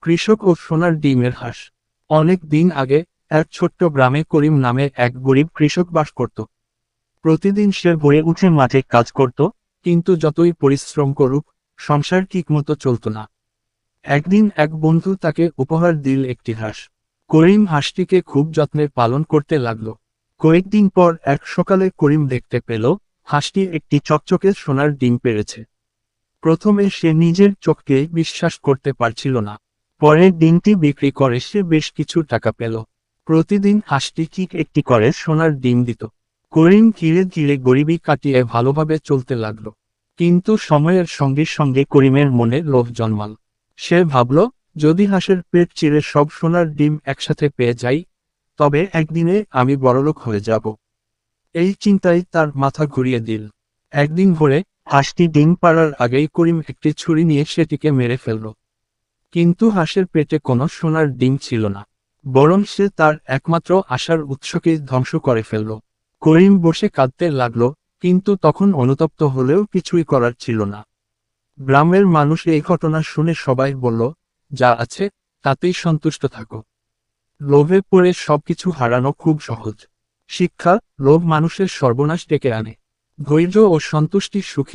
কৃষক ও সোনার ডিমের হাঁস। অনেক দিন আগে এক ছোট্ট গ্রামে করিম নামে এক গরিব কৃষক বাস করত। প্রতিদিন সে ভোরে উঠে মাঠে কাজ করত, কিন্তু যতই পরিশ্রম করুক সংসার ঠিকমতো চলত না। একদিন এক বন্ধু তাকে উপহার দিল একটি হাঁস। করিম হাঁসটিকে খুব যত্নে পালন করতে লাগলো। কয়েকদিন পর এক সকালে করিম দেখতে পেল হাঁসটি একটি চকচকে সোনার ডিম পেড়েছে। প্রথমে সে নিজের চোখকে বিশ্বাস করতে পারছিল না। পরের দিনটি বিক্রি করে সে বেশ কিছু টাকা পেল। প্রতিদিন হাঁসটি ঠিক একটি করে সোনার ডিম দিত। করিম ধীরে ধীরে গরিবি কাটিয়ে ভালোভাবে চলতে লাগলো। কিন্তু সময়ের সঙ্গে সঙ্গে করিমের মনে লোভ জন্মাল। সে ভাবল, যদি হাঁসের পেট চিরে সব সোনার ডিম একসাথে পেয়ে যাই, তবে একদিনে আমি বড়লোক হয়ে যাব। এই চিন্তাই তার মাথা ঘুরিয়ে দিল। একদিন ভোরে হাঁসটি ডিম পাড়ার আগেই করিম একটি ছুরি নিয়ে সেটিকে মেরে ফেলল। কিন্তু হাঁসের পেটে কোনো সোনার ডিম ছিল না, বরং সে তার একমাত্র আশার উৎসকেই ধ্বংস করে ফেলল। করিম বসে কাঁদতে লাগল, কিন্তু তখন অনুতপ্ত হলেও কিছুই করার ছিল না। গ্রামের মানুষ এই ঘটনা শুনে সবাই বলল, যা আছে তাতেই সন্তুষ্ট থাকো। লোভে পড়ে সবকিছু হারানো খুব সহজ। শিক্ষা: লোভ মানুষের সর্বনাশ ডেকে আনে। ধৈর্য ও সন্তুষ্টি সুখী